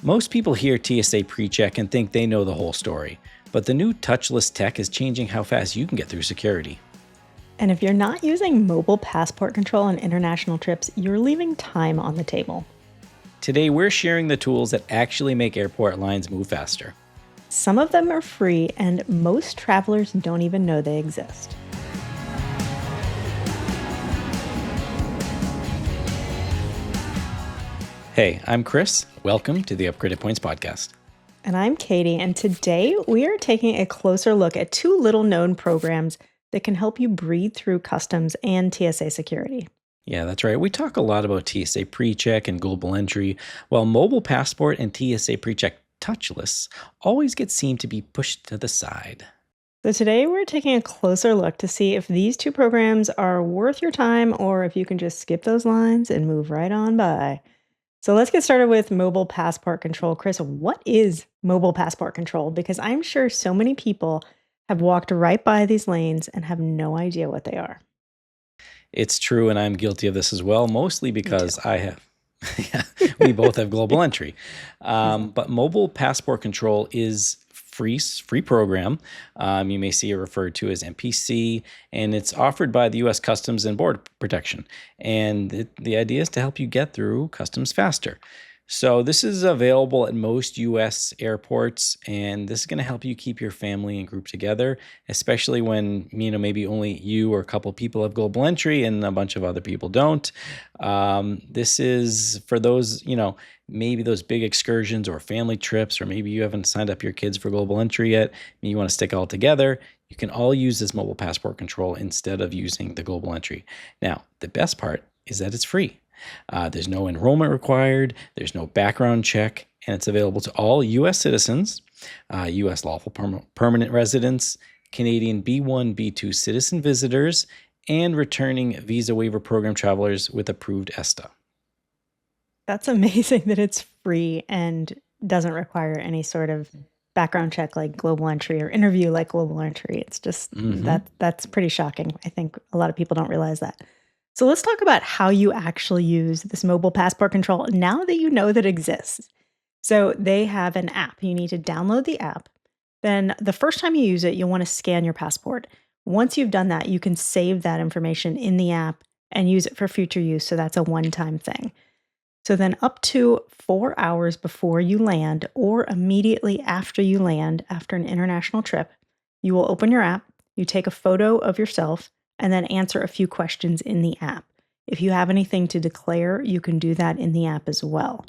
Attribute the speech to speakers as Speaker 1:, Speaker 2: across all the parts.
Speaker 1: Most people hear TSA PreCheck and think they know the whole story, but the new touchless tech is changing how fast you can get through security.
Speaker 2: And if you're not using mobile passport control on international trips, you're leaving time on the table.
Speaker 1: Today, we're sharing the tools that actually make airport lines move faster.
Speaker 2: Some of them are free, and most travelers don't even know they exist.
Speaker 1: Hey, I'm Chris. Welcome to the Upgraded Points Podcast.
Speaker 2: And I'm Katie, and today we are taking a closer look at two little-known programs that can help you breathe through customs and TSA security.
Speaker 1: Yeah, that's right. We talk a lot about TSA PreCheck and global entry, while mobile passport and TSA PreCheck Touchless always seem to be pushed to the side.
Speaker 2: So today we're taking a closer look to see if these two programs are worth your time or if you can just skip those lines and move right on by. So let's get started with mobile passport control. Chris, what is mobile passport control? Because I'm sure so many people have walked right by these lanes and have no idea what they are.
Speaker 1: It's true, and I'm guilty of this as well, mostly because I have. Yeah, we both have global entry. But mobile passport control is free program. You may see it referred to as MPC, and it's offered by the U.S. Customs and Border Protection. And the idea is to help you get through customs faster. So this is available at most U.S. airports, and this is going to help you keep your family and group together, especially when maybe only you or a couple people have global entry and a bunch of other people don't. This is for those maybe those big excursions or family trips, or maybe you haven't signed up your kids for global entry yet. Maybe you want to stick it all together. You can all use this mobile passport control instead of using the global entry. Now, the best part is that it's free. There's no enrollment required, there's no background check, and it's available to all U.S. citizens, U.S. lawful permanent residents, Canadian B1, B2 citizen visitors, and returning visa waiver program travelers with approved ESTA.
Speaker 2: That's amazing that it's free and doesn't require any sort of background check like global entry or interview like global entry. It's just that's pretty shocking. I think a lot of people don't realize that. So let's talk about how you actually use this mobile passport control now that you know that it exists. So they have an app. You need to download the app. Then the first time you use it, you'll want to scan your passport. Once you've done that, you can save that information in the app and use it for future use. So that's a one-time thing. So then up to 4 hours before you land or immediately after you land after an international trip, you will open your app, you take a photo of yourself, and then answer a few questions in the app. If you have anything to declare, you can do that in the app as well.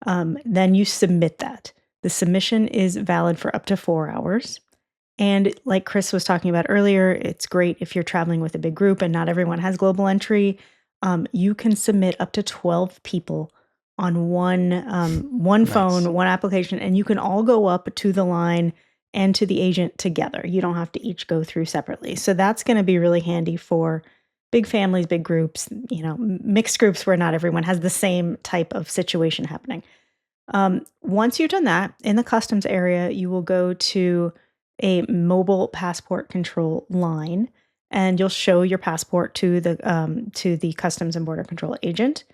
Speaker 2: Then you submit that. The submission is valid for up to 4 hours. And like Chris was talking about earlier, it's great if you're traveling with a big group and not everyone has global entry. You can submit up to 12 people on one phone, one application, and you can all go up to the line and to the agent together. You don't have to each go through separately. So that's going to be really handy for big families, big groups, mixed groups where not everyone has the same type of situation happening. Once you've done that, in the customs area, you will go to a mobile passport control line, and you'll show your passport to the Customs and Border Control agent,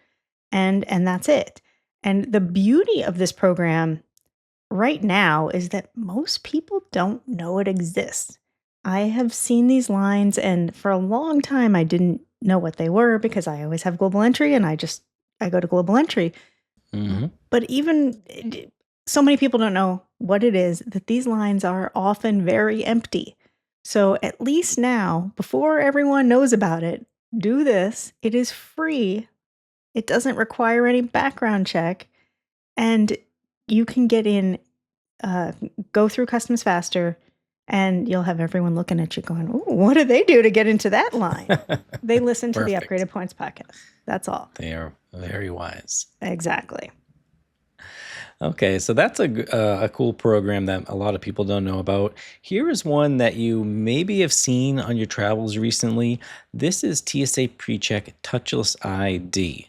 Speaker 2: and that's it. And the beauty of this program right now is that most people don't know it exists. I have seen these lines, and for a long time I didn't know what they were because I always have global entry and I go to global entry.
Speaker 1: Mm-hmm.
Speaker 2: But even so many people don't know what it is, that these lines are often very empty. So at least now, before everyone knows about it, do this. It is free. It doesn't require any background check. And you can get in, go through customs faster, and you'll have everyone looking at you going, "Ooh, what do they do to get into that line?" They listen to the Upgraded Points podcast. That's all.
Speaker 1: They are very wise.
Speaker 2: Exactly.
Speaker 1: Okay, so that's a cool program that a lot of people don't know about. Here is one that you maybe have seen on your travels recently. This is TSA PreCheck Touchless ID.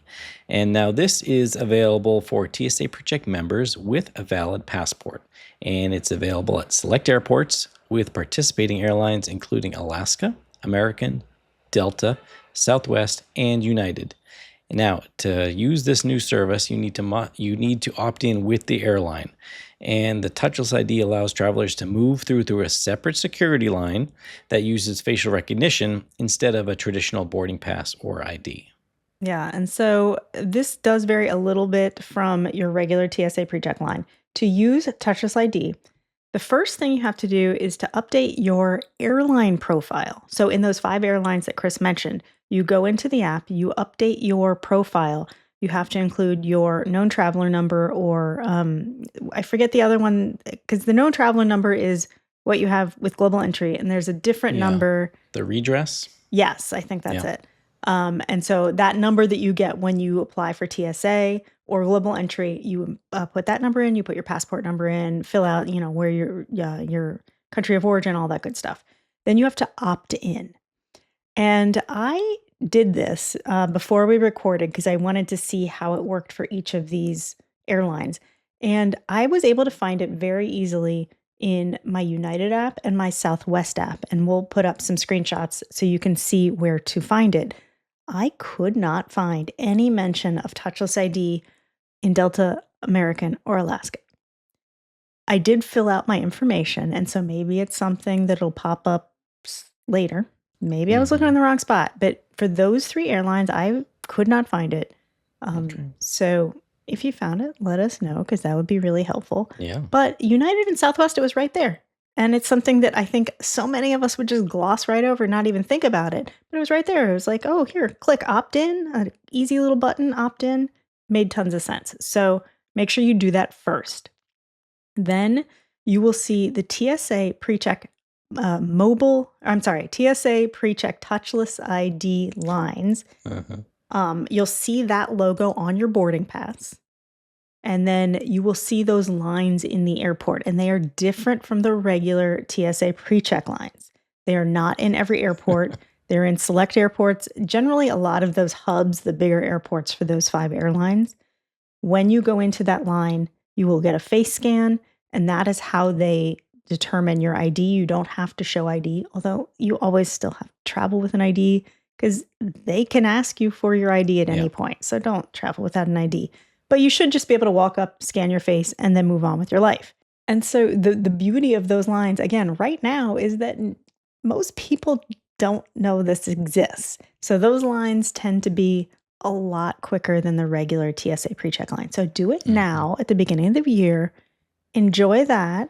Speaker 1: And now this is available for TSA PreCheck members with a valid passport. And it's available at select airports with participating airlines, including Alaska, American, Delta, Southwest, and United. Now, to use this new service, you need to opt in with the airline. And the Touchless ID allows travelers to move through a separate security line that uses facial recognition instead of a traditional boarding pass or ID.
Speaker 2: Yeah, and so this does vary a little bit from your regular TSA PreCheck line. To use Touchless ID, the first thing you have to do is to update your airline profile. So in those 5 airlines that Chris mentioned, you go into the app, you update your profile. You have to include your known traveler number, or I forget the other one, because the known traveler number is what you have with global entry, and there's a different number.
Speaker 1: The redress?
Speaker 2: Yes, I think that's it. And so that number that you get when you apply for TSA or global entry, you put that number in, you put your passport number in, fill out, where your country of origin, all that good stuff. Then you have to opt in. And I did this before we recorded because I wanted to see how it worked for each of these airlines. And I was able to find it very easily in my United app and my Southwest app. And we'll put up some screenshots so you can see where to find it. I could not find any mention of Touchless ID in Delta, American, or Alaska. I did fill out my information, and so maybe it's something that'll pop up later. Maybe I was looking in the wrong spot, but for those 3 airlines, I could not find it. So if you found it, let us know, because that would be really helpful.
Speaker 1: Yeah.
Speaker 2: But United and Southwest, it was right there. And it's something that I think so many of us would just gloss right over, not even think about it. But it was right there. It was like, oh, here, click opt in, an easy little button, opt in. Made tons of sense. So make sure you do that first. Then you will see the TSA PreCheck TSA PreCheck Touchless ID lines. You'll see that logo on your boarding pass. And then you will see those lines in the airport, and they are different from the regular TSA PreCheck lines. They are not in every airport. They're in select airports, generally a lot of those hubs, the bigger airports for those 5 airlines. When you go into that line, you will get a face scan, and that is how they determine your ID. You don't have to show ID, although you always still have to travel with an ID because they can ask you for your ID at any point. So don't travel without an ID. But you should just be able to walk up, scan your face, and then move on with your life. And so the beauty of those lines, again, right now, is that most people don't know this exists. So those lines tend to be a lot quicker than the regular TSA PreCheck line. So do it now at the beginning of the year. Enjoy that.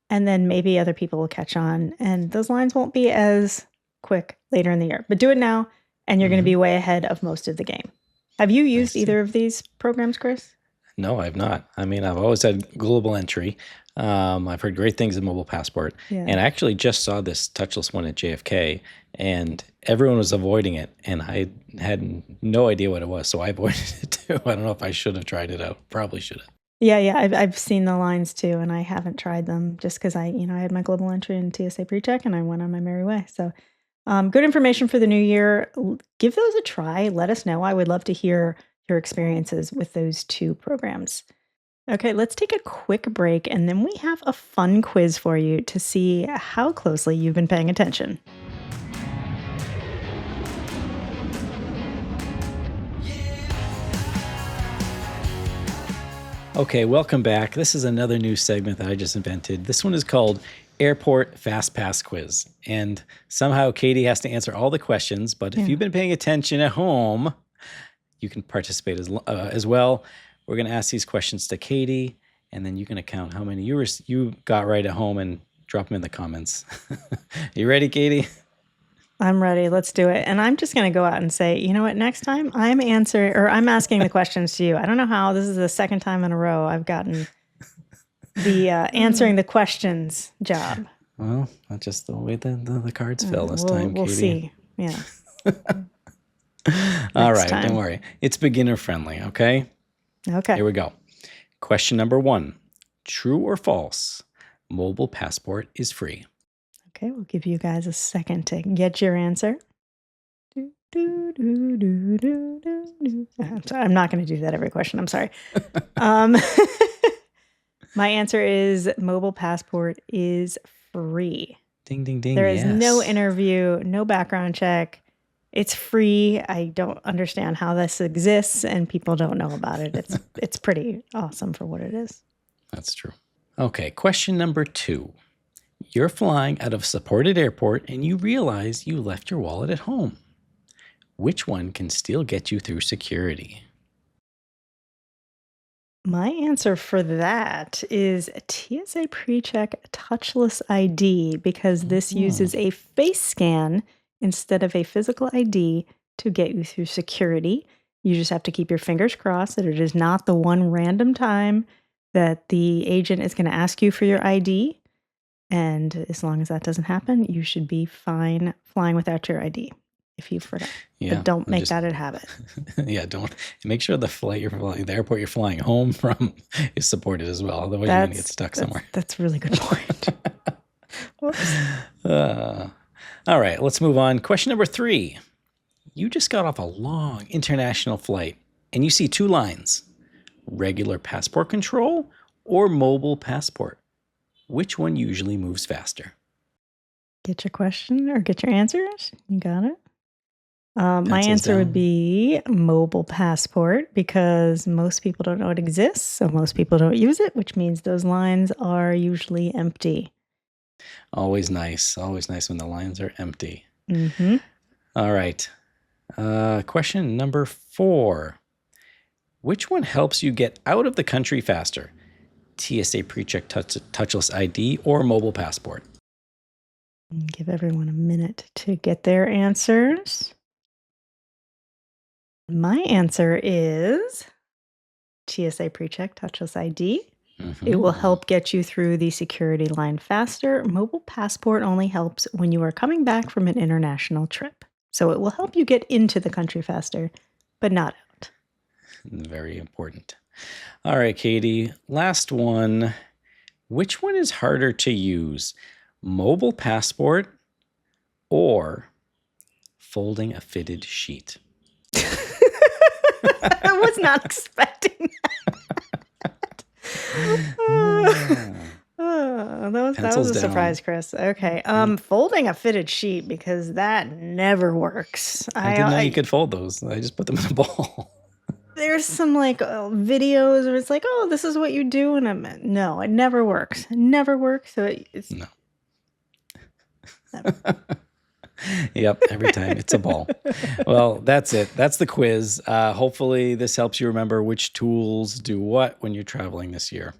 Speaker 2: And then maybe other people will catch on. And those lines won't be as quick later in the year. But do it now, and you're going to be way ahead of most of the game. Have you used either of these programs, Chris?
Speaker 1: No, I've not. I mean, I've always had global entry. I've heard great things of Mobile Passport. And I actually just saw this touchless one at JFK, and everyone was avoiding it, and I had no idea what it was, so I avoided it too. I don't know if I should have tried it out. Probably should have.
Speaker 2: Yeah. I've seen the lines too, and I haven't tried them just because I had my global entry in TSA PreCheck, and I went on my merry way. So good information for the new year. Give those a try. Let us know. I would love to hear your experiences with those 2 programs. Okay, let's take a quick break, and then we have a fun quiz for you to see how closely you've been paying attention.
Speaker 1: Okay, welcome back. This is another new segment that I just invented. This one is called Airport Fast Pass Quiz. And somehow Katie has to answer all the questions, but if you've been paying attention at home, you can participate as well. We're going to ask these questions to Katie, and then you can count how many you got right at home and drop them in the comments. You ready, Katie?
Speaker 2: I'm ready. Let's do it. And I'm just going to go out and say, you know what? Next time I'm asking the questions to you. I don't know how. This is the second time in a row I've gotten the answering the questions job.
Speaker 1: Well, that's just the way the cards fell this time,
Speaker 2: We'll
Speaker 1: Katie.
Speaker 2: see. Yeah.
Speaker 1: All right. Don't worry. It's beginner friendly. Okay.
Speaker 2: Okay.
Speaker 1: Here we go. Question number 1. True or false? Mobile Passport is free.
Speaker 2: Okay, we'll give you guys a second to get your answer. I'm sorry, I'm not going to do that every question. I'm sorry. My answer is Mobile Passport is free.
Speaker 1: Ding, ding, ding.
Speaker 2: There is no interview, no background check. It's free. I don't understand how this exists and people don't know about it. It's pretty awesome for what it is.
Speaker 1: That's true. Okay, question number 2. You're flying out of a supported airport and you realize you left your wallet at home. Which one can still get you through security?
Speaker 2: My answer for that is TSA PreCheck Touchless ID because this uses a face scan instead of a physical ID to get you through security. You just have to keep your fingers crossed that it is not the one random time that the agent is going to ask you for your ID. And as long as that doesn't happen, you should be fine flying without your ID if you forgot.
Speaker 1: Yeah,
Speaker 2: but don't make that a habit.
Speaker 1: Yeah, don't. Make sure the airport you're flying home from is supported as well. Otherwise, you're going to get stuck somewhere.
Speaker 2: That's a really good point.
Speaker 1: All right, let's move on. Question number 3. You just got off a long international flight and you see 2 lines: regular passport control or mobile passport. Which one usually moves faster?
Speaker 2: Get your question or get your answers. You got it. My answer would be mobile passport because most people don't know it exists, so most people don't use it, which means those lines are usually empty.
Speaker 1: Always nice. Always nice when the lines are empty.
Speaker 2: Mm-hmm.
Speaker 1: All right. Question number 4. Which one helps you get out of the country faster? TSA PreCheck Touchless ID or mobile passport?
Speaker 2: Give everyone a minute to get their answers. My answer is TSA PreCheck Touchless ID. It will help get you through the security line faster. Mobile passport only helps when you are coming back from an international trip. So it will help you get into the country faster, but not out.
Speaker 1: Very important. All right, Katie, last one. Which one is harder to use? Mobile passport or folding a fitted sheet?
Speaker 2: I was not expecting that. That was a surprise, Chris. Okay. Folding a fitted sheet because that never works.
Speaker 1: I didn't know you could fold those. I just put them in a bowl.
Speaker 2: There's some videos where it's like, oh, this is what you do. And no, it never works. It never works. So it's
Speaker 1: no. Yep, every time it's a ball. Well, that's it. That's the quiz. Hopefully this helps you remember which tools do what when you're traveling this year.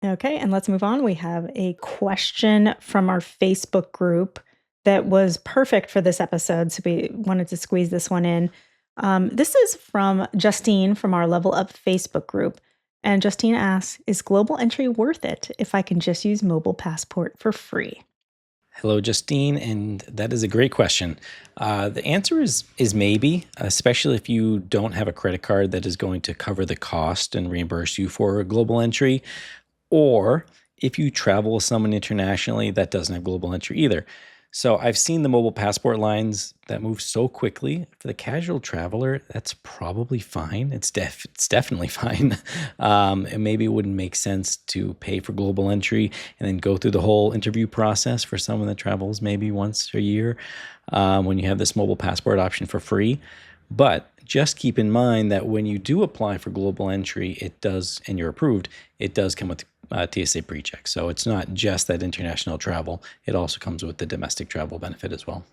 Speaker 2: Okay, and let's move on. We have a question from our Facebook group that was perfect for this episode, so we wanted to squeeze this one in. This is from Justine from our Level Up Facebook group. And Justine asks, is global entry worth it if I can just use mobile passport for free?
Speaker 1: Hello, Justine, and that is a great question. The answer is maybe, especially if you don't have a credit card that is going to cover the cost and reimburse you for a global entry, or if you travel with someone internationally that doesn't have global entry either. So I've seen the mobile passport lines that move so quickly. For the casual traveler, that's probably fine. It's definitely fine. And maybe it wouldn't make sense to pay for global entry and then go through the whole interview process for someone that travels maybe once a year when you have this mobile passport option for free. But just keep in mind that when you do apply for global entry, it does, and you're approved, it does come with TSA PreCheck. So it's not just that international travel. It also comes with the domestic travel benefit as well.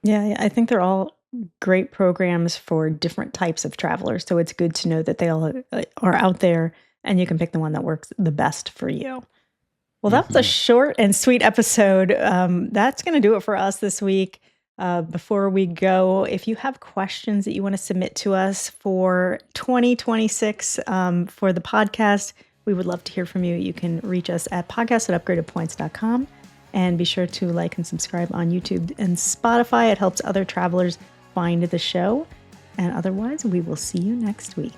Speaker 2: Yeah, I think they're all great programs for different types of travelers. So it's good to know that they all are out there and you can pick the one that works the best for you. Well, that was a short and sweet episode. That's going to do it for us this week. Before we go, if you have questions that you want to submit to us for 2026 for the podcast, we would love to hear from you. You can reach us at podcast@upgradedpoints.com and be sure to like and subscribe on YouTube and Spotify. It helps other travelers find the show. And otherwise, we will see you next week.